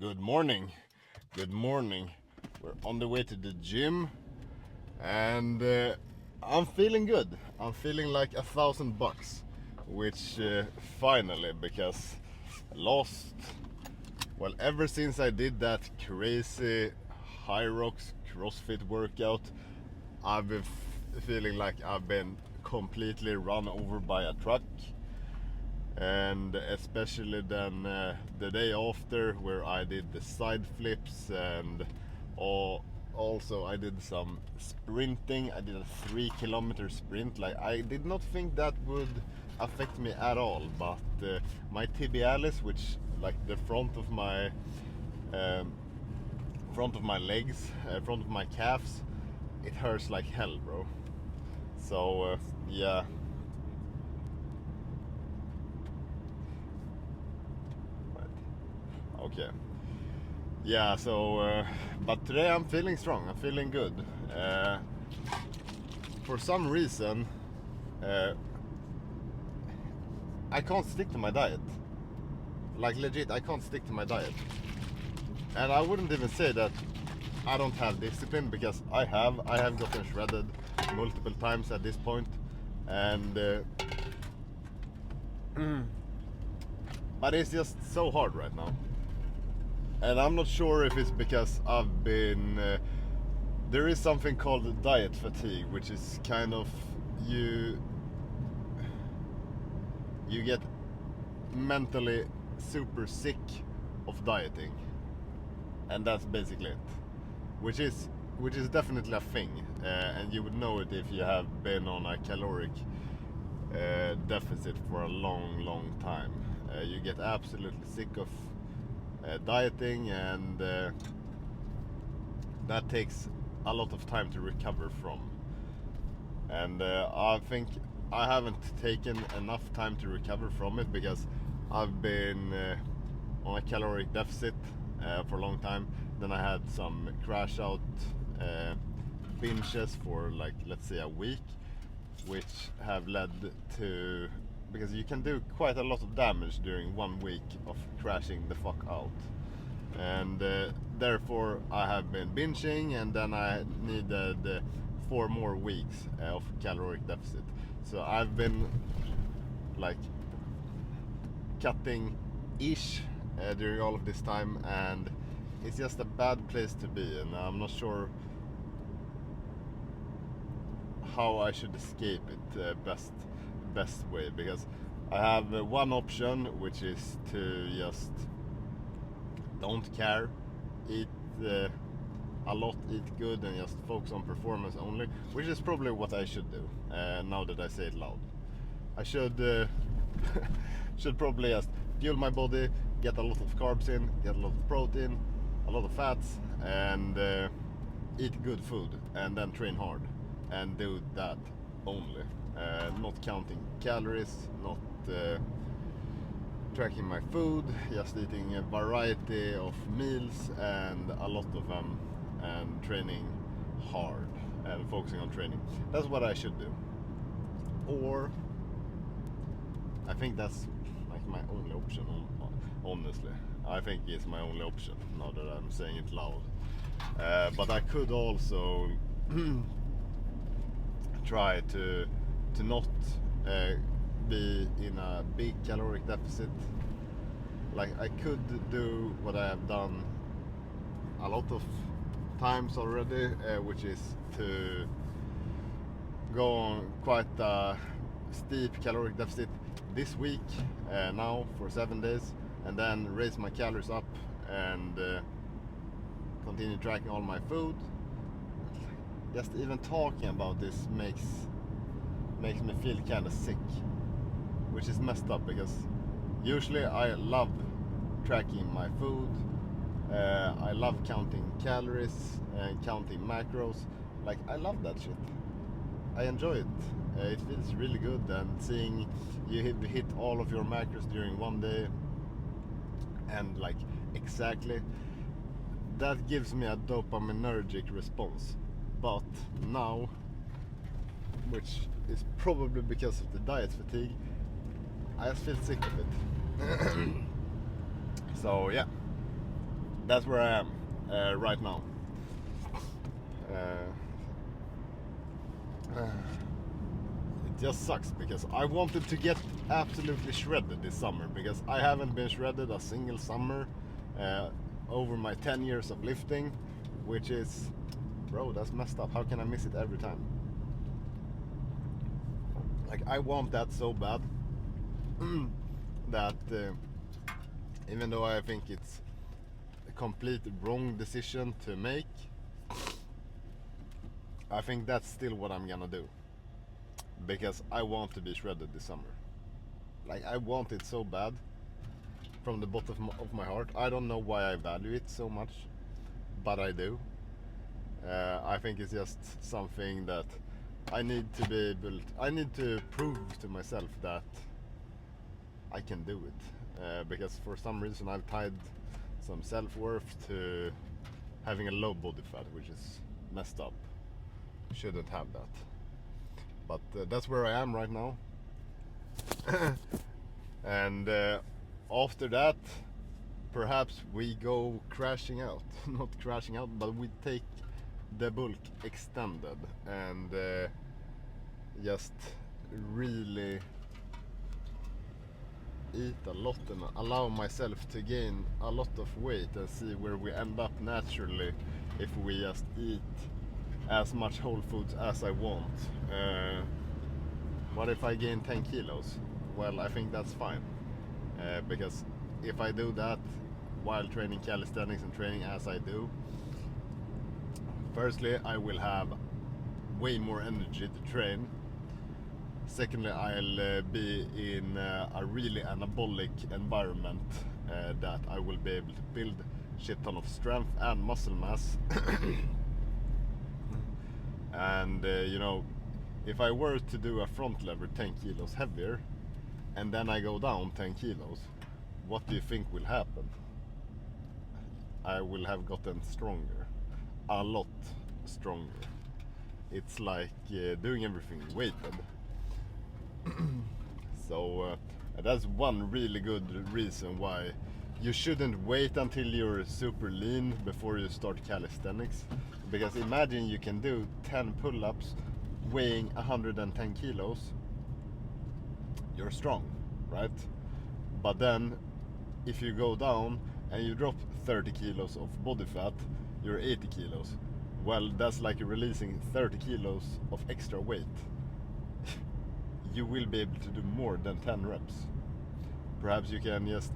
Good morning. Good morning. We're on the way to the gym and I'm feeling good. I'm feeling like $1,000, which finally, because lost, well, ever since I did that crazy high rocks CrossFit workout, I've been feeling like I've been completely run over by a truck. And especially then the day after, where I did the side flips, and also I did some sprinting. I did a 3 kilometer sprint. Like, I did not think that would affect me at all, but my tibialis, which like the front of my legs, front of my calves, it hurts like hell, bro. So yeah. Okay. Yeah, so but today I'm feeling strong. I'm feeling good. For some reason, I can't stick to my diet. Like, legit, I can't stick to my diet. And I wouldn't even say that I don't have discipline, because I have gotten shredded multiple times at this point, and but it's just so hard right now. And I'm not sure if it's because I've been there is something called diet fatigue, which is kind of you get mentally super sick of dieting, and that's basically it, which is definitely a thing, and you would know it if you have been on a caloric deficit for a long time. You get absolutely sick of dieting, and that takes a lot of time to recover from. And I think I haven't taken enough time to recover from it, because I've been on a caloric deficit for a long time. Then I had some crash out binges for, like, let's say a week, which have led to, because you can do quite a lot of damage during 1 week of crashing the fuck out, and therefore I have been binging, and then I needed 4 more weeks of caloric deficit. So I've been like cutting ish during all of this time, and it's just a bad place to be, and I'm not sure how I should escape it best way, because I have one option, which is to just don't care, eat a lot, eat good, and just focus on performance only, which is probably what I should do. Now that I say it loud, I should should probably just fuel my body, get a lot of carbs in, get a lot of protein, a lot of fats, and eat good food, and then train hard and do that only, not counting calories, not tracking my food, just eating a variety of meals, and a lot of them, and training hard and focusing on training. That's what I should do. Or I think that's like my only option, honestly. I think it's my only option now that I'm saying it loud. But I could also try to not be in a big caloric deficit. Like, I could do what I have done a lot of times already, which is to go on quite a steep caloric deficit this week, now for 7 days, and then raise my calories up, and continue tracking all my food. Just even talking about this makes me feel kind of sick, which is messed up, because usually I love tracking my food. I love counting calories and counting macros. Like, I love that shit. I enjoy it. It feels really good, and seeing you hit all of your macros during one day, and like exactly, that gives me a dopaminergic response. But now, which is probably because of the diet fatigue, I just feel sick of it. So yeah, that's where I am right now. It just sucks because I wanted to get absolutely shredded this summer, because I haven't been shredded a single summer over my 10 years of lifting, which is, bro, that's messed up. How can I miss it every time? Like, I want that so bad that even though I think it's a complete wrong decision to make, I think that's still what I'm gonna do, because I want to be shredded this summer. Like, I want it so bad from the bottom of my heart. I don't know why I value it so much, but I do. I think it's just something that I need to be able to, I need to prove to myself that I can do it, because for some reason I've tied some self-worth to having a low body fat, which is messed up. Shouldn't have that, but that's where I am right now. And after that, perhaps we go crashing out. Not crashing out, but we take the bulk extended and just really eat a lot and allow myself to gain a lot of weight and see where we end up naturally if we just eat as much whole foods as I want. What if I gain 10 kilos? Well, I think that's fine, because if I do that while training calisthenics and training as I do, firstly, I will have way more energy to train. Secondly, I'll be in a really anabolic environment that I will be able to build shit ton of strength and muscle mass. And you know, if I were to do a front lever 10 kilos heavier and then I go down 10 kilos, what do you think will happen? I will have gotten stronger, a lot stronger. It's like doing everything weighted. So that's one really good reason why you shouldn't wait until you're super lean before you start calisthenics. Because imagine you can do 10 pull-ups weighing 110 kilos. You're strong, right? But then if you go down and you drop 30 kilos of body fat, you're 80 kilos. Well, that's like releasing 30 kilos of extra weight. You will be able to do more than 10 reps. Perhaps you can just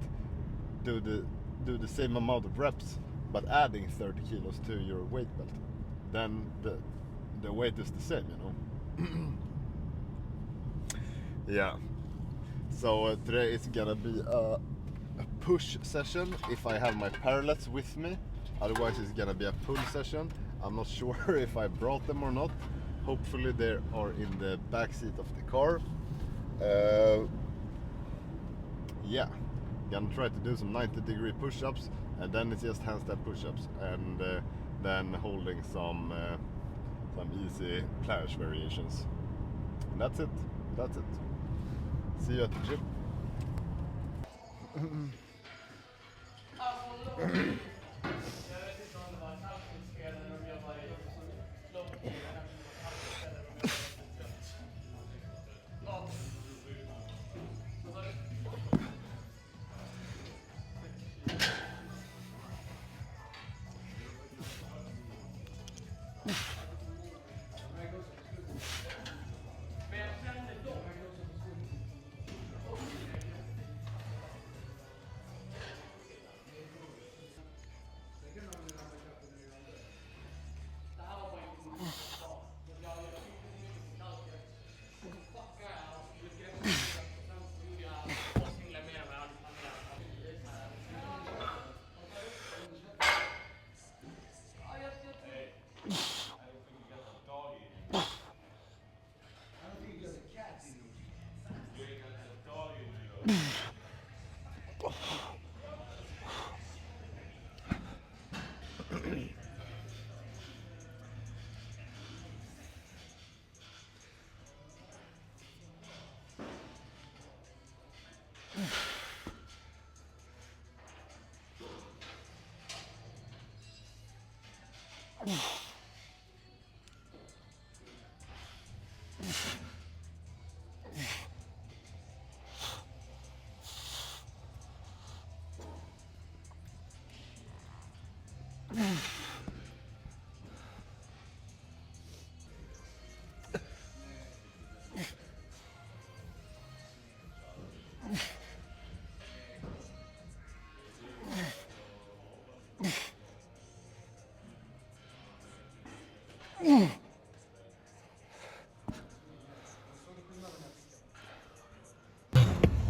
do the same amount of reps, but adding 30 kilos to your weight belt. Then the weight is the same, you know. Yeah. So today it's gonna be a push session if I have my parallettes with me. Otherwise it's gonna be a pull session. I'm not sure if I brought them or not. Hopefully they are in the back seat of the car. Yeah, gonna try to do some 90-degree push-ups, and then it's just handstand push-ups, and then holding some easy planche variations. And that's it. That's it. See you at the gym.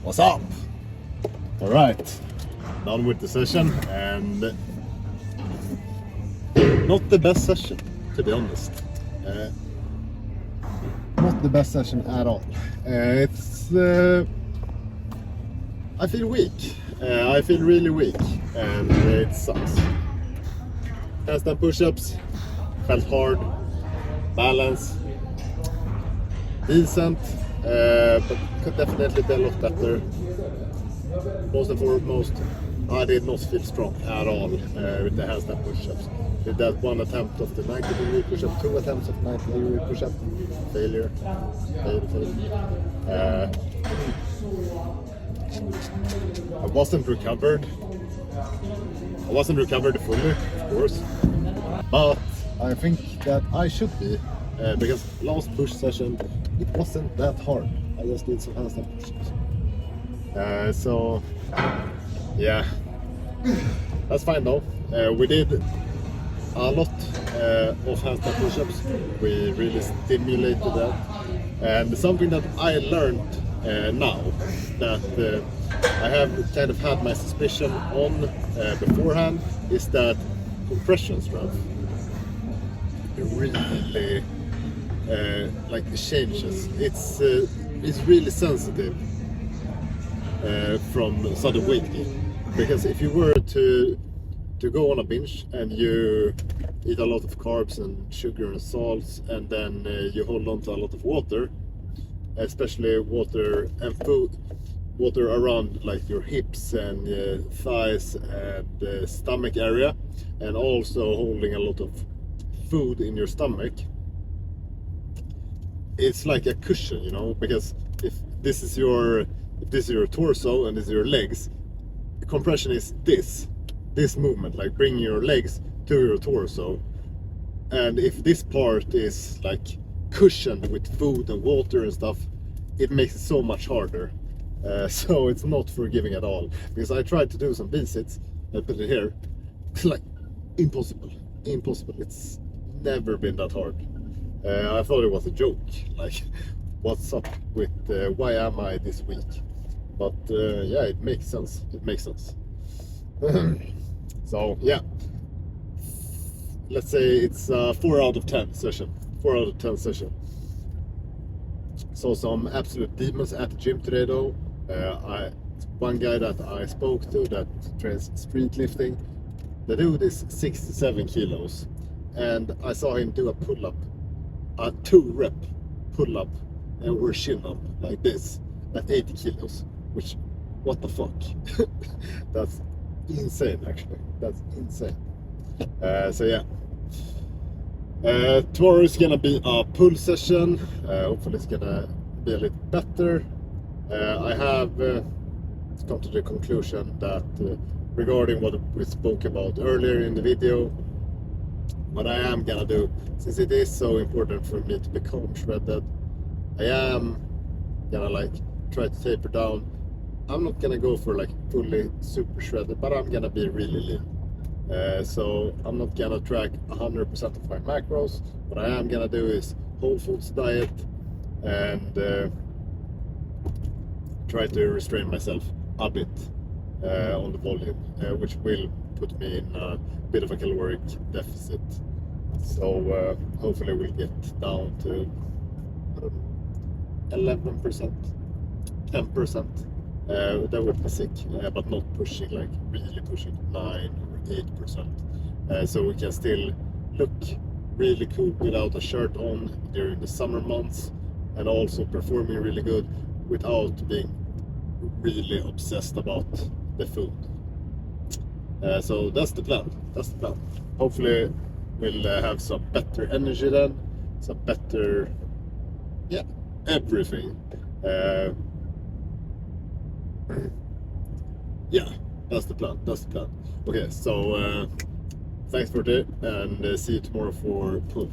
What's up? All right, done with the session, and not the best session, to be honest. Not the best session at all. I feel weak. I feel really weak, and it sucks. Handstand push-ups felt hard. Balance decent, but could definitely be a lot better. Most and foremost, I did not feel strong at all with the handstand push-ups. Did that one attempt of the 90-degree push-up, 2 attempts of 90-degree push-up, failure. I wasn't recovered. I wasn't recovered fully, of course, but I think that I should be, because last push session it wasn't that hard. I just did some handstand push-ups. So yeah, that's fine though. We did a lot of handstand push-ups. We really stimulated that, and something that I learned now that I have kind of had my suspicion on beforehand is that compression strength really like changes. It's really sensitive from sudden weight gain, because if you were to go on a binge and you eat a lot of carbs and sugar and salts, and then you hold on to a lot of water, especially water and food, water around like your hips and thighs and stomach area, and also holding a lot of food in your stomach, it's like a cushion, you know, because if this is your torso and this is your legs, compression is this movement, like bringing your legs to your torso, and if this part is like cushioned with food and water and stuff, it makes it so much harder. So it's not forgiving at all, because I tried to do some B-sits and put it here. It's like impossible. It's never been that hard. I thought it was a joke, like what's up with why am I this weak? But yeah, it makes sense. So yeah, let's say it's a 4 out of 10 session. 4 out of 10 session. Saw some absolute demons at the gym today though. One guy that I spoke to that trains street lifting, the dude is 67 kilos, and I saw him do a pull-up, a 2-rep pull-up or chin-up like this at 80 kilos, which, what the fuck? That's insane actually, that's insane. So yeah, tomorrow is gonna be a pull session. Hopefully it's gonna be a little better. I have come to the conclusion that regarding what we spoke about earlier in the video, what I am gonna do, since it is so important for me to become shredded, I am gonna like try to taper down. I'm not gonna go for like fully super shredded, but I'm gonna be really lean. So I'm not gonna track 100% of my macros. What I am gonna do is whole foods diet and try to restrain myself a bit on the volume, which will put me in a bit of a caloric deficit. So hopefully we'll get down to 11%, 10%. That would be sick, but not pushing, like really pushing 9 or 8%. So we can still look really cool without a shirt on during the summer months, and also performing really good without being really obsessed about the food. So that's the plan. Hopefully We'll have some better energy then, some better, yeah, everything. Yeah, that's the plan. That's the plan. Okay, so thanks for today, and see you tomorrow for pull.